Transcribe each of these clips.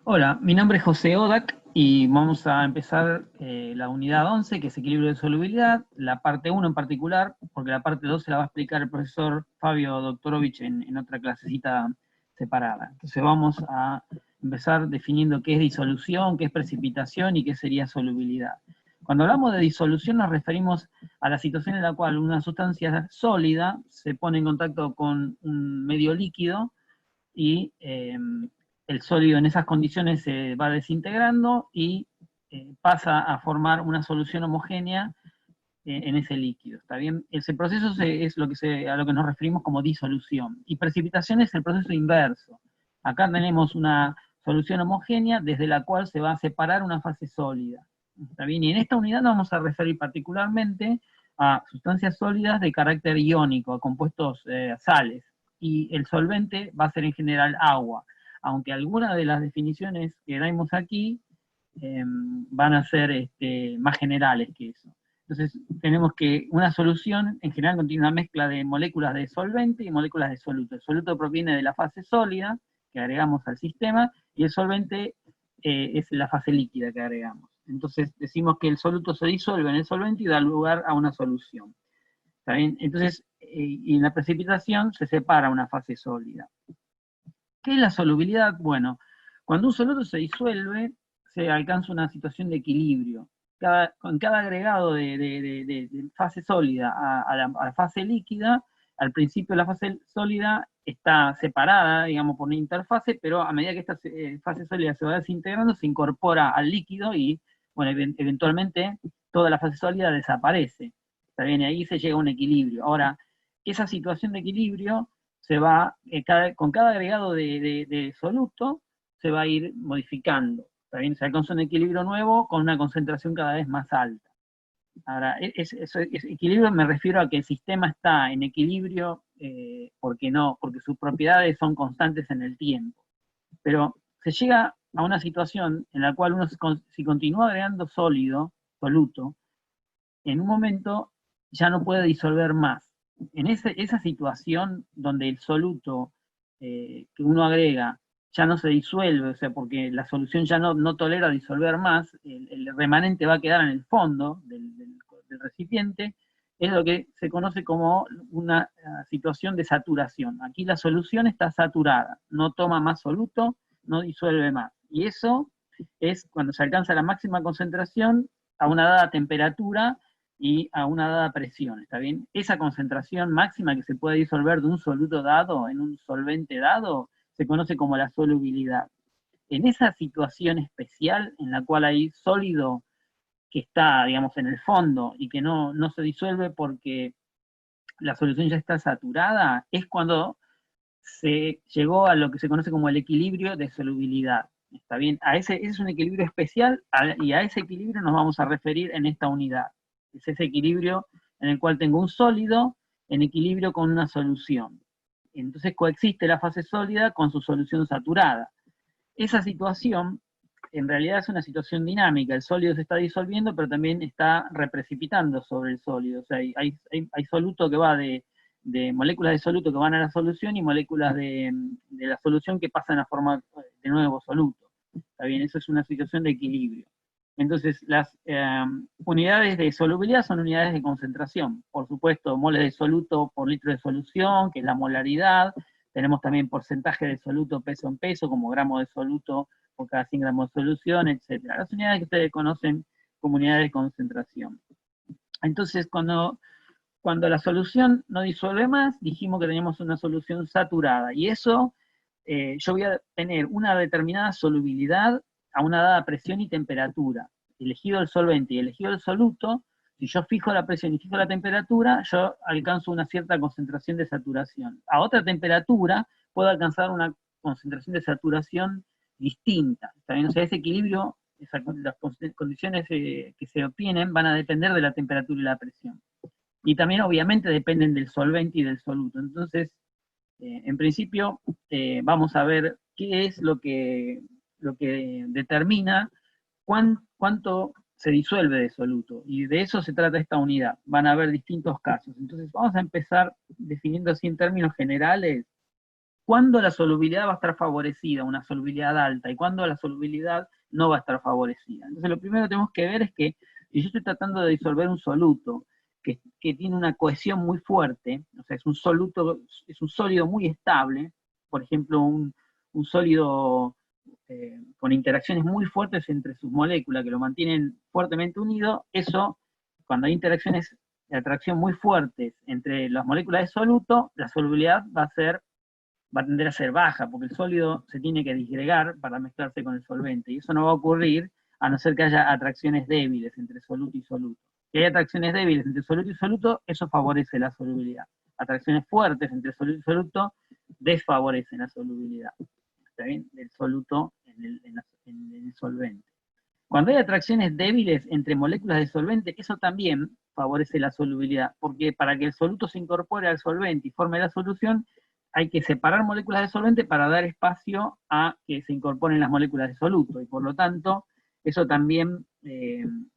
Hola, mi nombre es José Odak y vamos a empezar la unidad 11, que es equilibrio de solubilidad, la parte 1 en particular, porque la parte 2 se la va a explicar el profesor Fabio Doktorovich en otra clasecita separada. Entonces vamos a empezar definiendo qué es disolución, qué es precipitación y qué sería solubilidad. Cuando hablamos de disolución nos referimos a la situación en la cual una sustancia sólida se pone en contacto con un medio líquido y el sólido en esas condiciones se va desintegrando y pasa a formar una solución homogénea en ese líquido. ¿Está bien? Ese proceso es a lo que nos referimos como disolución. Y precipitación es el proceso inverso. Acá tenemos una solución homogénea desde la cual se va a separar una fase sólida. ¿Está bien? Y en esta unidad nos vamos a referir particularmente a sustancias sólidas de carácter iónico, a compuestos sales. Y el solvente va a ser en general agua, aunque algunas de las definiciones que damos aquí van a ser más generales que eso. Entonces, tenemos que una solución en general contiene una mezcla de moléculas de solvente y moléculas de soluto. El soluto proviene de la fase sólida que agregamos al sistema y el solvente es la fase líquida que agregamos. Entonces, decimos que el soluto se disuelve en el solvente y da lugar a una solución. ¿Está bien? Entonces, y en la precipitación se separa una fase sólida. ¿Qué es la solubilidad? Bueno, cuando un soluto se disuelve, se alcanza una situación de equilibrio. Con cada agregado de fase sólida a la fase líquida, al principio la fase sólida está separada, digamos, por una interfase, pero a medida que esta fase sólida se va desintegrando, se incorpora al líquido y, bueno, eventualmente toda la fase sólida desaparece. ¿Está bien? Y ahí se llega a un equilibrio. Ahora, esa situación de equilibrio se va, con cada agregado de soluto, se va a ir modificando. También se alcanza un equilibrio nuevo con una concentración cada vez más alta. Ahora, equilibrio me refiero a que el sistema está en equilibrio porque sus propiedades son constantes en el tiempo. Pero se llega a una situación en la cual uno, si continúa agregando soluto, en un momento ya no puede disolver más. En esa situación donde el soluto que uno agrega ya no se disuelve, o sea, porque la solución ya no tolera disolver más, el remanente va a quedar en el fondo del recipiente, es lo que se conoce como una situación de saturación. Aquí la solución está saturada, no toma más soluto, no disuelve más. Y eso es cuando se alcanza la máxima concentración a una dada temperatura y a una dada presión, ¿está bien? Esa concentración máxima que se puede disolver de un soluto dado en un solvente dado se conoce como la solubilidad. En esa situación especial en la cual hay sólido que está, digamos, en el fondo y que no se disuelve porque la solución ya está saturada, es cuando se llegó a lo que se conoce como el equilibrio de solubilidad. ¿Está bien? Ese es un equilibrio especial y a ese equilibrio nos vamos a referir en esta unidad. Es ese equilibrio en el cual tengo un sólido en equilibrio con una solución. Entonces coexiste la fase sólida con su solución saturada. Esa situación en realidad es una situación dinámica. El sólido se está disolviendo, pero también está reprecipitando sobre el sólido. O sea, hay soluto que va de moléculas de soluto que van a la solución y moléculas de la solución que pasan a formar de nuevo soluto. ¿Está bien? Eso es una situación de equilibrio. Entonces, las unidades de solubilidad son unidades de concentración. Por supuesto, moles de soluto por litro de solución, que es la molaridad. Tenemos también porcentaje de soluto peso en peso, como gramo de soluto por cada 100 gramos de solución, etcétera. Las unidades que ustedes conocen como unidades de concentración. Entonces, cuando la solución no disuelve más, dijimos que teníamos una solución saturada. Y eso, yo voy a tener una determinada solubilidad a una dada presión y temperatura. Elegido el solvente y elegido el soluto, si yo fijo la presión y fijo la temperatura, yo alcanzo una cierta concentración de saturación. A otra temperatura puedo alcanzar una concentración de saturación distinta. ¿También? O sea, ese equilibrio, las condiciones que se obtienen van a depender de la temperatura y la presión. Y también obviamente dependen del solvente y del soluto. Entonces, en principio, vamos a ver qué es lo que determina cuánto se disuelve de soluto. Y de eso se trata esta unidad. Van a haber distintos casos. Entonces, vamos a empezar definiendo así en términos generales cuándo la solubilidad va a estar favorecida, una solubilidad alta, y cuándo la solubilidad no va a estar favorecida. Entonces lo primero que tenemos que ver es que si yo estoy tratando de disolver un soluto que tiene una cohesión muy fuerte, o sea, es un sólido muy estable, por ejemplo, un sólido con interacciones muy fuertes entre sus moléculas que lo mantienen fuertemente unido, eso, cuando hay interacciones de atracción muy fuertes entre las moléculas de soluto, la solubilidad va a tender a ser baja, porque el sólido se tiene que disgregar para mezclarse con el solvente, y eso no va a ocurrir a no ser que haya atracciones débiles entre soluto y soluto. Si hay atracciones débiles entre soluto y soluto, eso favorece la solubilidad. Atracciones fuertes entre soluto y soluto desfavorecen la solubilidad, ¿está bien? Del soluto en el solvente. Cuando hay atracciones débiles entre moléculas de solvente, eso también favorece la solubilidad, porque para que el soluto se incorpore al solvente y forme la solución, hay que separar moléculas de solvente para dar espacio a que se incorporen las moléculas de soluto, y por lo tanto, eso también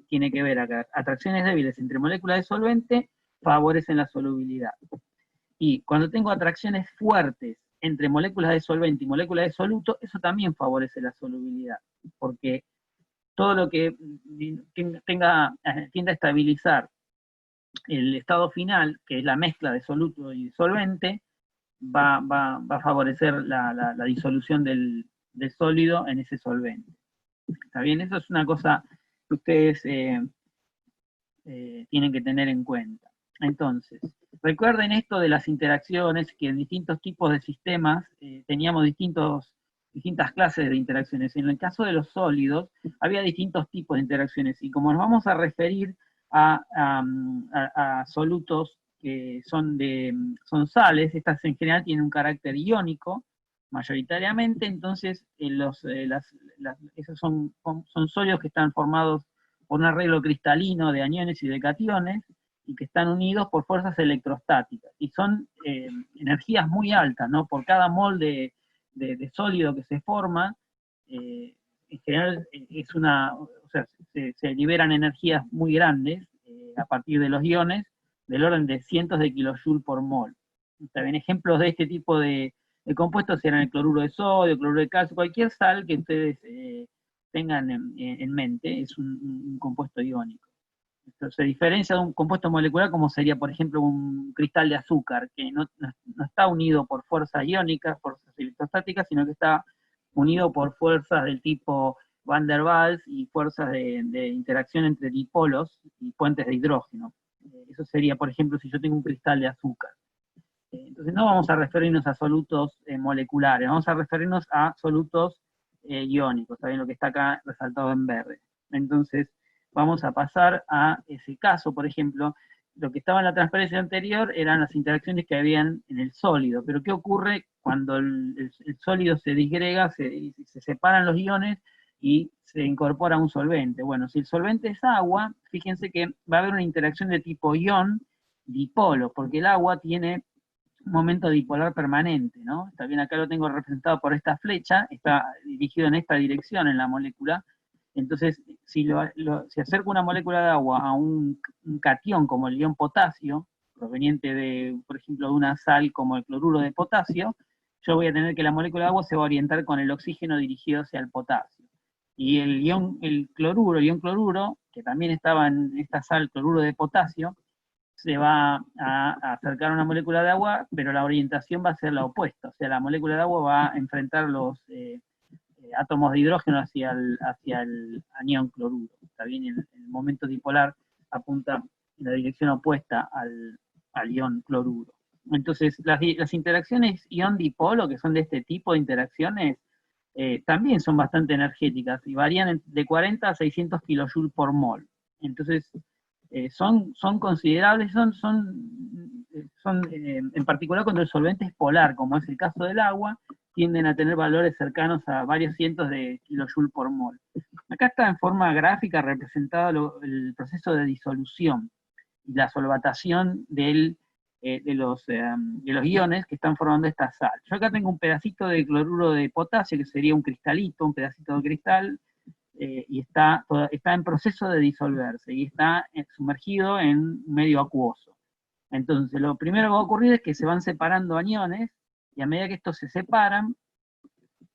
tiene que ver acá. Atracciones débiles entre moléculas de solvente favorecen la solubilidad. Y cuando tengo atracciones fuertes entre moléculas de solvente y moléculas de soluto, eso también favorece la solubilidad, porque todo lo que tienda a estabilizar el estado final, que es la mezcla de soluto y solvente, va a favorecer la disolución del sólido en ese solvente. ¿Está bien? Eso es una cosa que ustedes tienen que tener en cuenta. Entonces, recuerden esto de las interacciones, que en distintos tipos de sistemas teníamos distintas clases de interacciones. En el caso de los sólidos, había distintos tipos de interacciones, y como nos vamos a referir a solutos que son sales, estas en general tienen un carácter iónico, mayoritariamente, entonces esos son sólidos que están formados por un arreglo cristalino de aniones y de cationes, y que están unidos por fuerzas electrostáticas. Y son energías muy altas, ¿no? Por cada mol de sólido que se forma, en general o sea, se liberan energías muy grandes a partir de los iones, del orden de cientos de kilojoules por mol. También ejemplos de este tipo de compuestos eran el cloruro de sodio, cloruro de calcio, cualquier sal que ustedes tengan en mente, es un compuesto iónico. Esto se diferencia de un compuesto molecular como sería, por ejemplo, un cristal de azúcar, que no está unido por fuerzas iónicas, fuerzas electrostáticas, sino que está unido por fuerzas del tipo Van der Waals y fuerzas de interacción entre dipolos y puentes de hidrógeno. Eso sería, por ejemplo, si yo tengo un cristal de azúcar. Entonces no vamos a referirnos a solutos moleculares, vamos a referirnos a solutos iónicos, ¿saben? Lo que está acá resaltado en verde. Entonces vamos a pasar a ese caso, por ejemplo, lo que estaba en la transparencia anterior eran las interacciones que habían en el sólido, pero ¿qué ocurre cuando el sólido se disgrega, se separan los iones y se incorpora un solvente? Bueno, si el solvente es agua, fíjense que va a haber una interacción de tipo ion dipolo, porque el agua tiene un momento dipolar permanente, ¿no? Está bien, acá lo tengo representado por esta flecha, está dirigido en esta dirección en la molécula. Entonces, si acerco una molécula de agua a un catión como el ion potasio, proveniente de, por ejemplo, de una sal como el cloruro de potasio, yo voy a tener que la molécula de agua se va a orientar con el oxígeno dirigido hacia el potasio. Y el ion cloruro, que también estaba en esta sal, cloruro de potasio, se va a acercar a una molécula de agua, pero la orientación va a ser la opuesta. O sea, la molécula de agua va a enfrentar los átomos de hidrógeno hacia el anión cloruro. Está bien, el momento dipolar apunta en la dirección opuesta al ion cloruro. Entonces, las interacciones ion-dipolo, que son de este tipo de interacciones, también son bastante energéticas y varían de 40 a 600 kilojoules por mol. Entonces, son considerables, en particular cuando el solvente es polar, como es el caso del agua, tienden a tener valores cercanos a varios cientos de kilojoules por mol. Acá está en forma gráfica representado el proceso de disolución y la solvatación de los iones que están formando esta sal. Yo acá tengo un pedacito de cloruro de potasio, que sería un cristalito, un pedacito de cristal, y está en proceso de disolverse, y está sumergido en medio acuoso. Entonces, lo primero que va a ocurrir es que se van separando aniones, y a medida que estos se separan,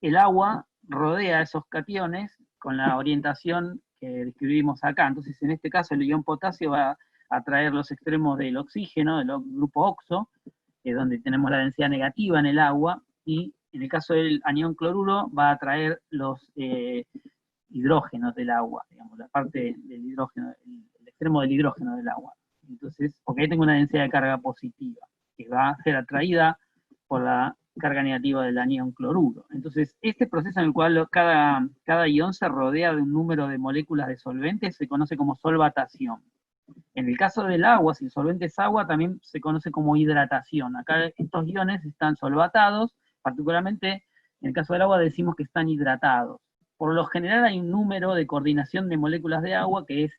el agua rodea esos cationes con la orientación que describimos acá. Entonces, en este caso, el ion potasio va a atraer los extremos del oxígeno, del grupo oxo, donde tenemos la densidad negativa en el agua, y en el caso del anión cloruro va a atraer los hidrógenos del agua, digamos, la parte del hidrógeno, el extremo del hidrógeno del agua. Entonces, porque ahí tengo una densidad de carga positiva, que va a ser atraída por la carga negativa del anión cloruro. Entonces, este proceso en el cual cada ion se rodea de un número de moléculas de solventes se conoce como solvatación. En el caso del agua, si el solvente es agua, también se conoce como hidratación. Acá estos iones están solvatados, particularmente en el caso del agua decimos que están hidratados. Por lo general hay un número de coordinación de moléculas de agua que es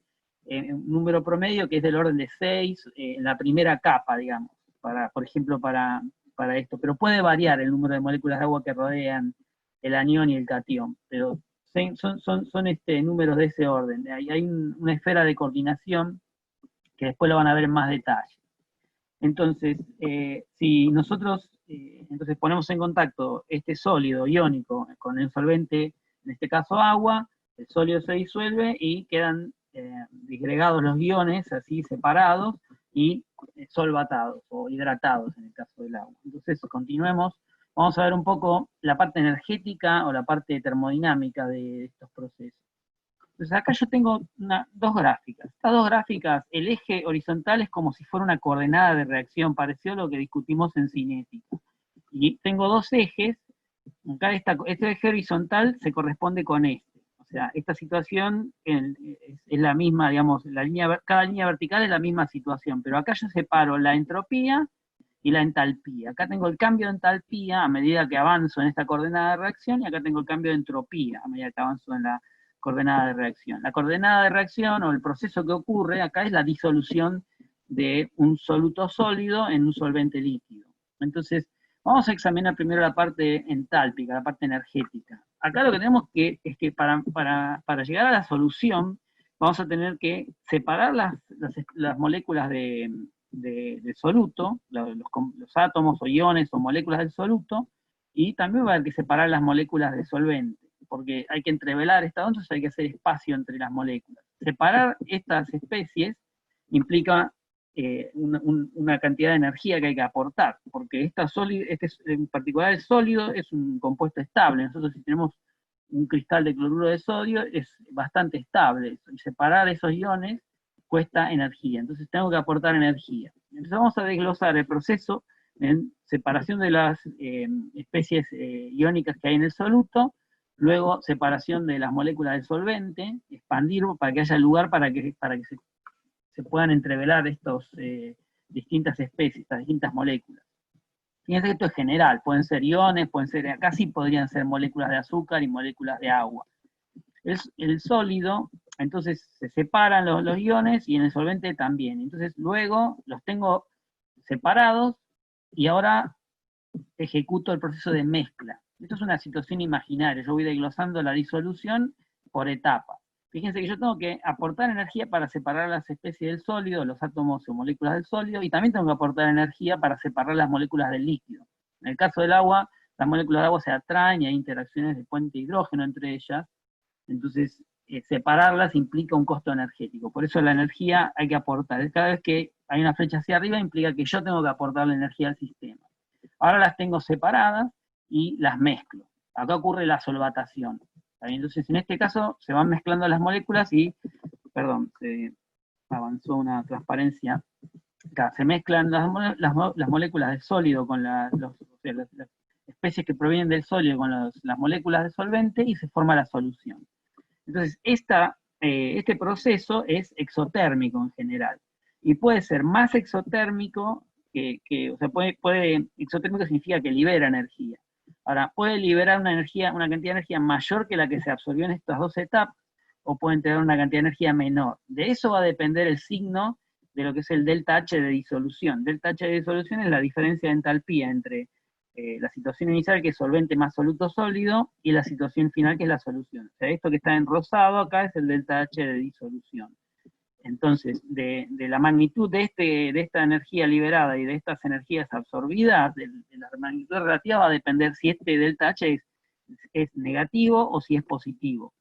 un número promedio que es del orden de 6 en la primera capa, digamos, por ejemplo, para esto. Pero puede variar el número de moléculas de agua que rodean el anión y el catión, pero son números de ese orden. Hay una esfera de coordinación que después lo van a ver en más detalle. Entonces, si nosotros entonces ponemos en contacto este sólido iónico con el solvente, en este caso agua, el sólido se disuelve y quedan disgregados los iones, así separados, y solvatados o hidratados en el caso del agua. Entonces, continuemos. Vamos a ver un poco la parte energética o la parte termodinámica de estos procesos. Entonces acá yo tengo dos gráficas. Estas dos gráficas, el eje horizontal es como si fuera una coordenada de reacción, pareció lo que discutimos en cinética. Y tengo dos ejes, acá este eje horizontal se corresponde con este. O sea, esta situación es la misma, digamos, cada línea vertical es la misma situación, pero acá yo separo la entropía y la entalpía. Acá tengo el cambio de entalpía a medida que avanzo en esta coordenada de reacción, y acá tengo el cambio de entropía a medida que avanzo en la coordenada de reacción. La coordenada de reacción o el proceso que ocurre acá es la disolución de un soluto sólido en un solvente líquido. Entonces, vamos a examinar primero la parte entálpica, la parte energética. Acá lo que tenemos es que para llegar a la solución vamos a tener que separar las moléculas de soluto, los átomos o iones o moléculas del soluto, y también va a haber que separar las moléculas de solvente, porque hay que entrevelar esta onda, entonces hay que hacer espacio entre las moléculas. Separar estas especies implica una cantidad de energía que hay que aportar, porque en particular el sólido es un compuesto estable. Nosotros si tenemos un cristal de cloruro de sodio es bastante estable, y separar esos iones cuesta energía, entonces tengo que aportar energía. Entonces vamos a desglosar el proceso en separación de las especies iónicas que hay en el soluto, luego separación de las moléculas del solvente, expandir para que haya lugar para que se puedan entrevelar estas distintas especies, estas distintas moléculas. Fíjense que esto es general, pueden ser iones, acá sí podrían ser moléculas de azúcar y moléculas de agua. El sólido, entonces se separan los iones y en el solvente también. Entonces luego los tengo separados y ahora ejecuto el proceso de mezcla. Esto es una situación imaginaria, yo voy desglosando la disolución por etapas. Fíjense que yo tengo que aportar energía para separar las especies del sólido, los átomos o moléculas del sólido, y también tengo que aportar energía para separar las moléculas del líquido. En el caso del agua, las moléculas de agua se atraen y hay interacciones de puente hidrógeno entre ellas, entonces separarlas implica un costo energético, por eso la energía hay que aportar. Cada vez que hay una flecha hacia arriba implica que yo tengo que aportar la energía al sistema. Ahora las tengo separadas y las mezclo. Acá ocurre la solvatación. Entonces, en este caso, se van mezclando las moléculas y, perdón, se avanzó una transparencia. Acá se mezclan las moléculas del sólido con las especies que provienen del sólido con las moléculas de solvente y se forma la solución. Entonces, este proceso es exotérmico en general. Y puede ser más exotérmico o sea, exotérmico significa que libera energía. Ahora, puede liberar una cantidad de energía mayor que la que se absorbió en estas dos etapas, o pueden tener una cantidad de energía menor. De eso va a depender el signo de lo que es el delta H de disolución. Delta H de disolución es la diferencia de entalpía entre la situación inicial, que es solvente más soluto sólido, y la situación final, que es la solución. O sea, esto que está en rosado acá es el delta H de disolución. Entonces, de la magnitud de esta energía liberada y de estas energías absorbidas, de la magnitud relativa va a depender si este delta H es negativo o si es positivo.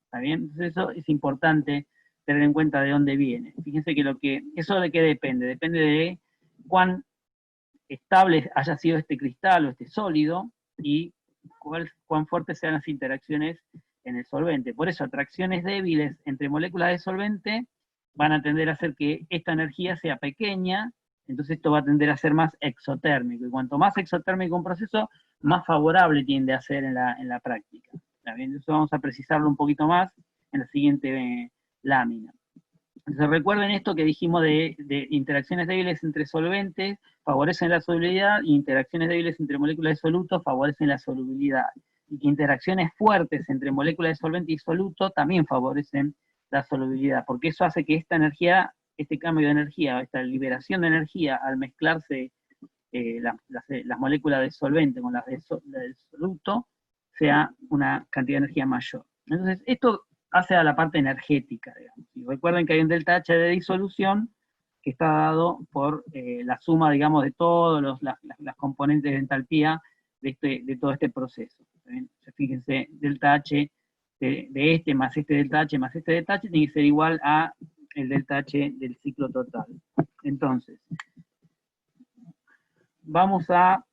¿Está bien? Entonces eso es importante tener en cuenta de dónde viene. Fíjense que eso de qué depende. Depende de cuán estable haya sido este cristal o este sólido y cuán fuertes sean las interacciones en el solvente. Por eso, atracciones débiles entre moléculas de solvente van a tender a hacer que esta energía sea pequeña, entonces esto va a tender a ser más exotérmico. Y cuanto más exotérmico un proceso, más favorable tiende a ser en la práctica. Entonces vamos a precisarlo un poquito más en la siguiente lámina. Entonces recuerden esto que dijimos de interacciones débiles entre solventes favorecen la solubilidad, y interacciones débiles entre moléculas de soluto favorecen la solubilidad. Y que interacciones fuertes entre moléculas de solvente y soluto también favorecen la solubilidad, porque eso hace que esta energía, este cambio de energía, esta liberación de energía al mezclarse las moléculas de solvente con las del soluto, sea una cantidad de energía mayor. Entonces, esto hace a la parte energética, digamos. Y recuerden que hay un delta H de disolución que está dado por la suma, digamos, de todas las componentes de entalpía de todo este proceso. Fíjense, delta H de este más este delta H más este delta H tiene que ser igual a el delta H del ciclo total. Entonces, vamos a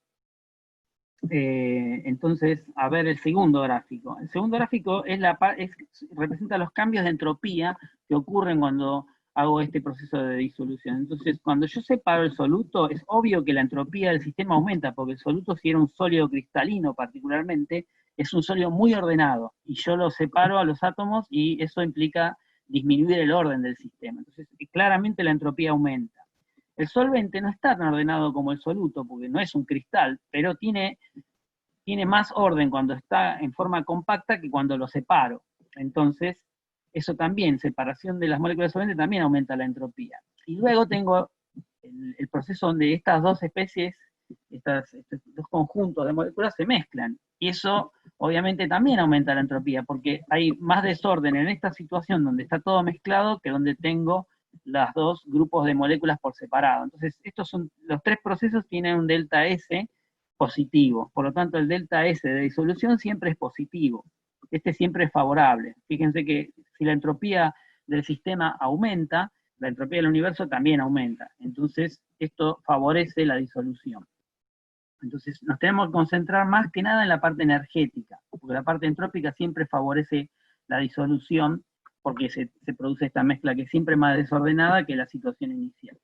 a ver el segundo gráfico. El segundo gráfico representa los cambios de entropía que ocurren cuando hago este proceso de disolución. Entonces, cuando yo separo el soluto, es obvio que la entropía del sistema aumenta, porque el soluto, si era un sólido cristalino particularmente, es un sólido muy ordenado, y yo lo separo a los átomos, y eso implica disminuir el orden del sistema. Entonces, claramente la entropía aumenta. El solvente no está tan ordenado como el soluto, porque no es un cristal, pero tiene más orden cuando está en forma compacta que cuando lo separo. Entonces, eso también, separación de las moléculas de solvente, también aumenta la entropía. Y luego tengo el proceso donde estas dos especies, estos dos conjuntos de moléculas se mezclan. Y eso, obviamente, también aumenta la entropía, porque hay más desorden en esta situación donde está todo mezclado que donde tengo los dos grupos de moléculas por separado. Entonces, los tres procesos tienen un delta S positivo. Por lo tanto, el delta S de disolución siempre es positivo. Este siempre es favorable. Fíjense que si la entropía del sistema aumenta, la entropía del universo también aumenta. Entonces, esto favorece la disolución. Entonces, nos tenemos que concentrar más que nada en la parte energética, porque la parte entrópica siempre favorece la disolución, porque se produce esta mezcla que es siempre más desordenada que la situación inicial.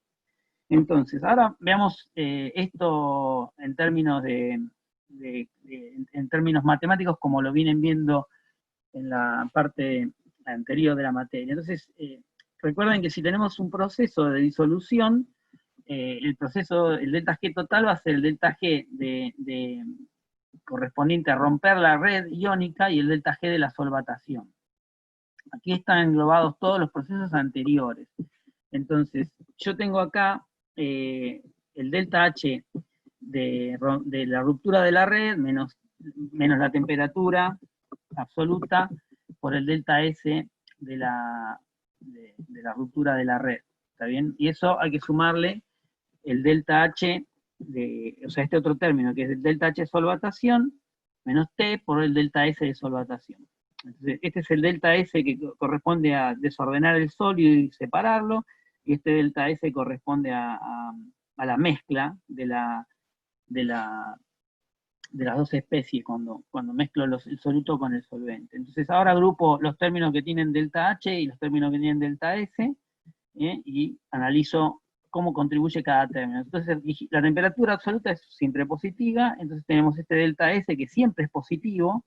Entonces, ahora veamos esto en términos en términos matemáticos, como lo vienen viendo en la parte anterior de la materia. Entonces, recuerden que si tenemos un proceso de disolución, el delta G total va a ser el delta G correspondiente a romper la red iónica y el delta G de la solvatación. Aquí están englobados todos los procesos anteriores. Entonces, yo tengo acá el delta H de la ruptura de la red menos la temperatura absoluta por el delta S de la ruptura de la red. ¿Está bien? Y eso hay que sumarle el delta H, o sea, este otro término, que es el delta H de solvatación, menos T por el delta S de solvatación. Entonces, este es el delta S que corresponde a desordenar el sólido y separarlo, y este delta S corresponde a la mezcla de las dos especies cuando mezclo el soluto con el solvente. Entonces ahora agrupo los términos que tienen delta H y los términos que tienen delta S, y analizo cómo contribuye cada término. Entonces la temperatura absoluta es siempre positiva, entonces tenemos este delta S que siempre es positivo,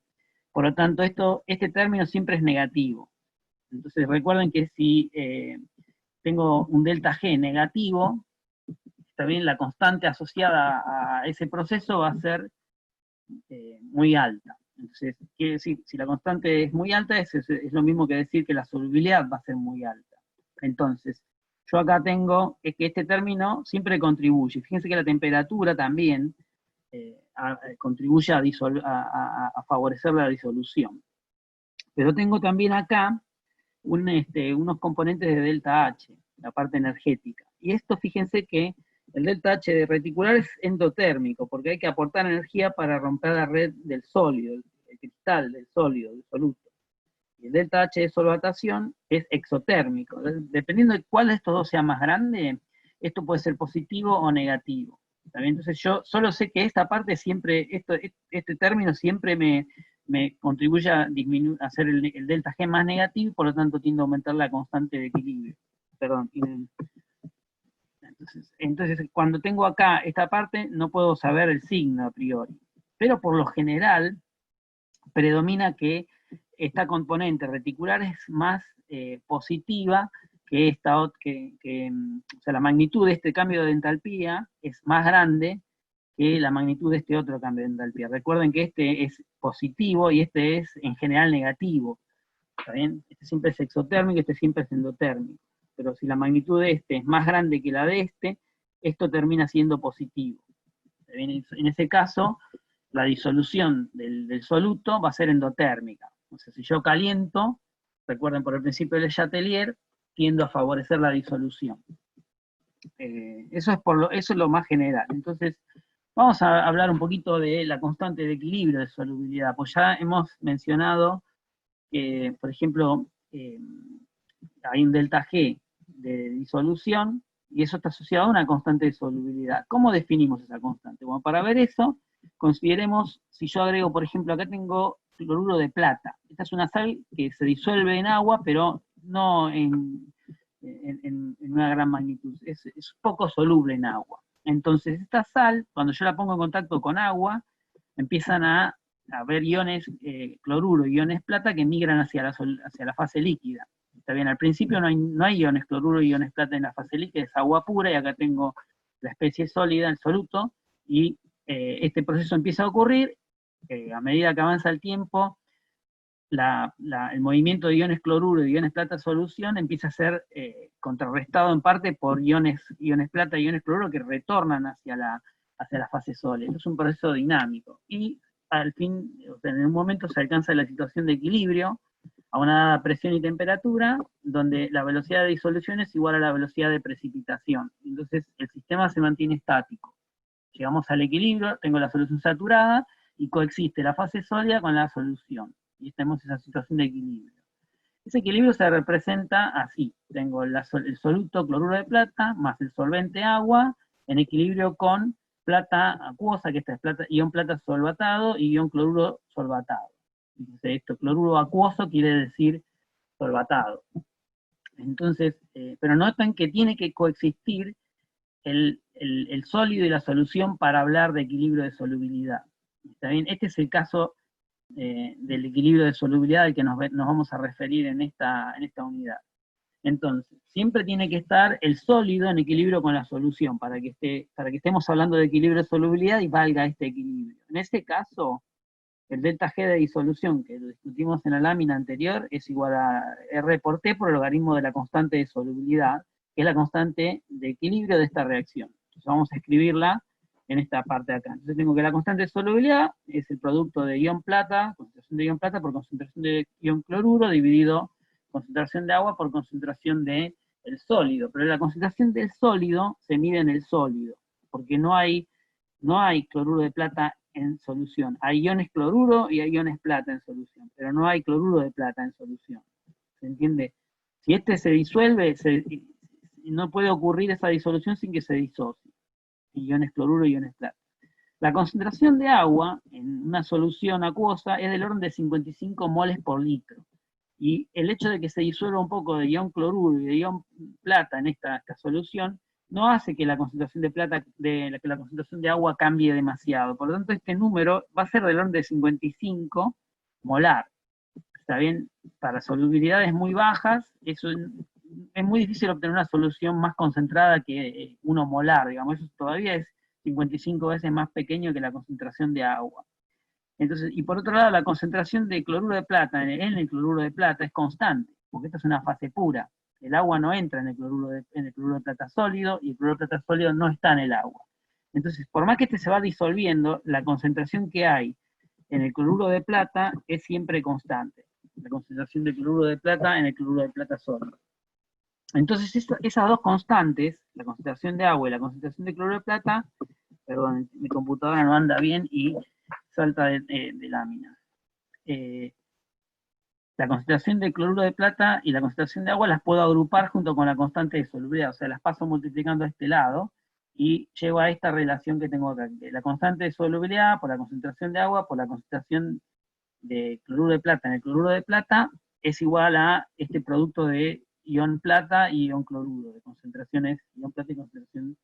por lo tanto este término siempre es negativo. Entonces recuerden que si tengo un delta G negativo, también la constante asociada a ese proceso va a ser muy alta. Entonces, quiere decir, si la constante es muy alta, es lo mismo que decir que la solubilidad va a ser muy alta. Entonces, yo acá tengo que este término siempre contribuye. Fíjense que la temperatura también contribuye a favorecer la disolución. Pero tengo también acá unos componentes de delta H, la parte energética. Y esto, fíjense que el delta H de reticular es endotérmico, porque hay que aportar energía para romper la red del sólido, el cristal del sólido, del soluto. Y el delta H de solvatación es exotérmico. Dependiendo de cuál de estos dos sea más grande, esto puede ser positivo o negativo. ¿También? Entonces yo solo sé que esta parte siempre, este término siempre me contribuye a hacer el delta G más negativo y por lo tanto tiende a aumentar la constante de equilibrio. Perdón. Entonces, cuando tengo acá esta parte, no puedo saber el signo a priori. Pero por lo general, predomina que esta componente reticular es más positiva que esta, o sea, la magnitud de este cambio de entalpía es más grande que la magnitud de este otro cambio de entalpía. Recuerden que este es positivo y este es en general negativo. ¿Está bien? Este siempre es exotérmico y este siempre es endotérmico. Pero si la magnitud de este es más grande que la de este, esto termina siendo positivo. ¿Está bien? En ese caso, la disolución del soluto va a ser endotérmica. O sea, si yo caliento, recuerden por el principio de Le Chatelier, tiendo a favorecer la disolución. Eso es lo más general. Entonces, vamos a hablar un poquito de la constante de equilibrio de solubilidad, pues ya hemos mencionado que, por ejemplo, hay un delta G de disolución, y eso está asociado a una constante de solubilidad. ¿Cómo definimos esa constante? Bueno, para ver eso, consideremos, si yo agrego, por ejemplo, acá tengo cloruro de plata. Esta es una sal que se disuelve en agua, pero no en una gran magnitud. Es poco soluble en agua. Entonces, esta sal, cuando yo la pongo en contacto con agua, empiezan a haber iones cloruro y iones plata que migran hacia la fase líquida. Está bien, al principio no hay iones cloruro y iones plata en la fase líquida, es agua pura, y acá tengo la especie sólida, el soluto, y este proceso empieza a ocurrir. A medida que avanza el tiempo, el movimiento de iones cloruro y iones plata solución empieza a ser contrarrestado en parte por iones plata y iones cloruro que retornan hacia la fase sólida. Esto es un proceso dinámico. Y al fin, en un momento se alcanza la situación de equilibrio a una dada presión y temperatura, donde la velocidad de disolución es igual a la velocidad de precipitación. Entonces el sistema se mantiene estático. Llegamos al equilibrio, tengo la solución saturada y coexiste la fase sólida con la solución. Y tenemos esa situación de equilibrio. Ese equilibrio se representa así. Tengo el soluto cloruro de plata más el solvente agua en equilibrio con plata acuosa, que esta es ion plata solvatado y ion cloruro solvatado. Entonces, esto, cloruro acuoso quiere decir solvatado. Entonces, pero noten que tiene que coexistir el sólido y la solución para hablar de equilibrio de solubilidad. ¿Está bien? Este es el caso del equilibrio de solubilidad al que nos vamos a referir en esta unidad. Entonces, siempre tiene que estar el sólido en equilibrio con la solución para que estemos hablando de equilibrio de solubilidad y valga este equilibrio. En este caso, el delta G de disolución, que lo discutimos en la lámina anterior, es igual a R por T por el logaritmo de la constante de solubilidad, que es la constante de equilibrio de esta reacción. Entonces vamos a escribirla en esta parte de acá. Entonces tengo que la constante de solubilidad es el producto de ion plata, concentración de ion plata por concentración de ion cloruro, dividido concentración de agua por concentración de el sólido. Pero la concentración del sólido se mide en el sólido, porque no hay cloruro de plata en solución. Hay iones cloruro y hay iones plata en solución, pero no hay cloruro de plata en solución. ¿Se entiende? Si este se disuelve, no puede ocurrir esa disolución sin que se disocie. Iones cloruro y iones plata. La concentración de agua en una solución acuosa es del orden de 55 moles por litro. Y el hecho de que se disuelva un poco de ion cloruro y de ion plata en esta solución no hace que la concentración que la concentración de agua cambie demasiado. Por lo tanto, este número va a ser del orden de 55 molar. ¿Está bien? Para solubilidades muy bajas, eso es muy difícil obtener una solución más concentrada que 1 molar, digamos. Eso todavía es 55 veces más pequeño que la concentración de agua. Entonces, y por otro lado, la concentración de cloruro de plata en el cloruro de plata es constante, porque esta es una fase pura. El agua no entra en el cloruro de plata sólido, y el cloruro de plata sólido no está en el agua. Entonces, por más que este se va disolviendo, la concentración que hay en el cloruro de plata es siempre constante. la concentración de cloruro de plata en el cloruro de plata sólido. Entonces, esas dos constantes, la concentración de agua y la concentración de cloruro de plata, perdón, mi computadora no anda bien y salta de lámina. La concentración de cloruro de plata y la concentración de agua las puedo agrupar junto con la constante de solubilidad, o sea, las paso multiplicando a este lado y llego a esta relación que tengo acá. La constante de solubilidad por la concentración de agua por la concentración de cloruro de plata en el cloruro de plata es igual a este producto de ion plata y ion cloruro, de concentraciones ion plata y concentración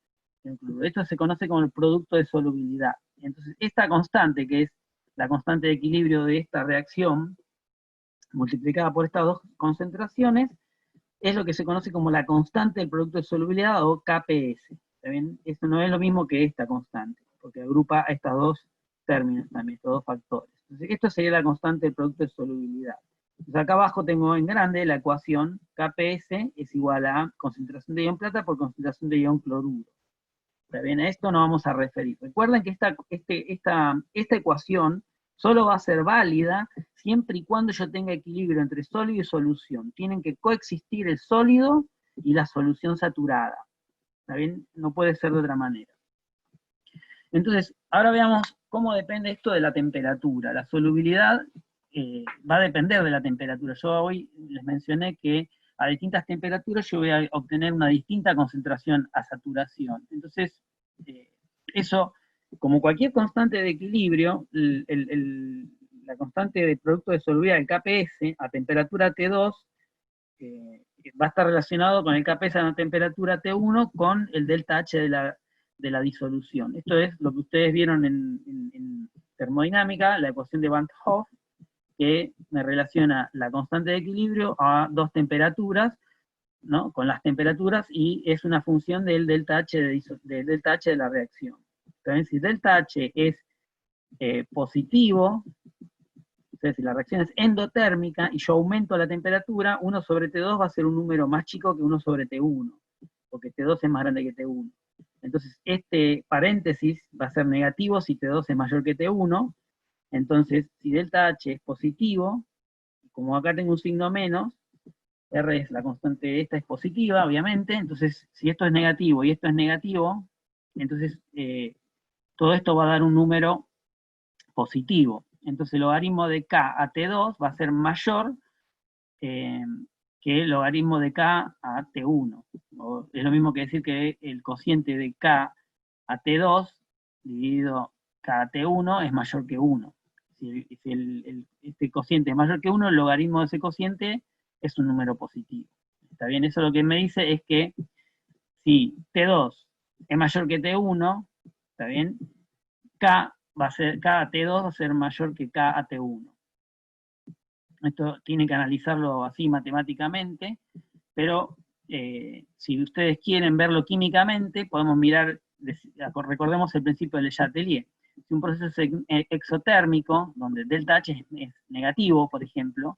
de ion cloruro. Esto se conoce como el producto de solubilidad. Entonces, esta constante, que es la constante de equilibrio de esta reacción, multiplicada por estas dos concentraciones, es lo que se conoce como la constante del producto de solubilidad o KPS. ¿Está bien? Esto no es lo mismo que esta constante, porque agrupa a estos dos términos también, estos dos factores. Entonces, esto sería la constante del producto de solubilidad. Entonces, acá abajo tengo en grande la ecuación KPS es igual a concentración de ion plata por concentración de ion cloruro. ¿Está bien? A esto no vamos a referir. Recuerden que esta ecuación solo va a ser válida siempre y cuando yo tenga equilibrio entre sólido y solución. Tienen que coexistir el sólido y la solución saturada. ¿Está bien? No puede ser de otra manera. Entonces, ahora veamos cómo depende esto de la temperatura. La solubilidad va a depender de la temperatura. Yo hoy les mencioné que a distintas temperaturas yo voy a obtener una distinta concentración a saturación. Entonces, eso, como cualquier constante de equilibrio, la constante de producto de solubilidad, el KPS, a temperatura T2, va a estar relacionado con el KPS a temperatura T1 con el delta H de la disolución. Esto es lo que ustedes vieron en termodinámica, la ecuación de Van 't Hoff, que me relaciona la constante de equilibrio a dos temperaturas, ¿no? Con las temperaturas, y es una función del delta H de la reacción. Entonces, si delta H es positivo, o sea, si la reacción es endotérmica y yo aumento la temperatura, 1 sobre T2 va a ser un número más chico que 1 sobre T1, porque T2 es más grande que T1. Entonces, este paréntesis va a ser negativo si T2 es mayor que T1. Entonces, si delta H es positivo, como acá tengo un signo menos, R es la constante, esta es positiva, obviamente, entonces si esto es negativo y esto es negativo, entonces todo esto va a dar un número positivo. Entonces el logaritmo de K a T2 va a ser mayor que el logaritmo de K a T1. Es lo mismo que decir que el cociente de K a T2 dividido K a T1 es mayor que 1. Si este cociente es mayor que 1, el logaritmo de ese cociente es un número positivo. ¿Está bien? Eso lo que me dice es que si T2 es mayor que T1, ¿está bien? K a T2 va a ser mayor que K a T1. Esto tiene que analizarlo así matemáticamente, pero si ustedes quieren verlo químicamente, podemos mirar, recordemos el principio de Le Chatelier. Si un proceso es exotérmico, donde delta H es negativo, por ejemplo,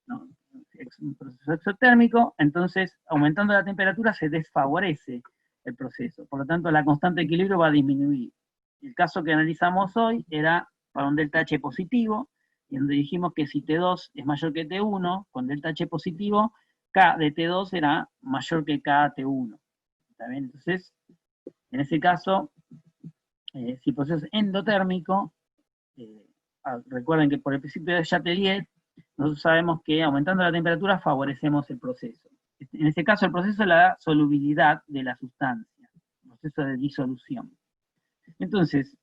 ¿no? Es un proceso exotérmico, entonces aumentando la temperatura se desfavorece el proceso, por lo tanto la constante de equilibrio va a disminuir. El caso que analizamos hoy era para un delta H positivo, y donde dijimos que si T2 es mayor que T1, con delta H positivo, K de T2 será mayor que K de T1. ¿Está bien? Entonces, en ese caso, si el proceso es endotérmico, recuerden que por el principio de Chatelier, nosotros sabemos que aumentando la temperatura favorecemos el proceso. En este caso, el proceso es la solubilidad de la sustancia, el proceso de disolución. Entonces,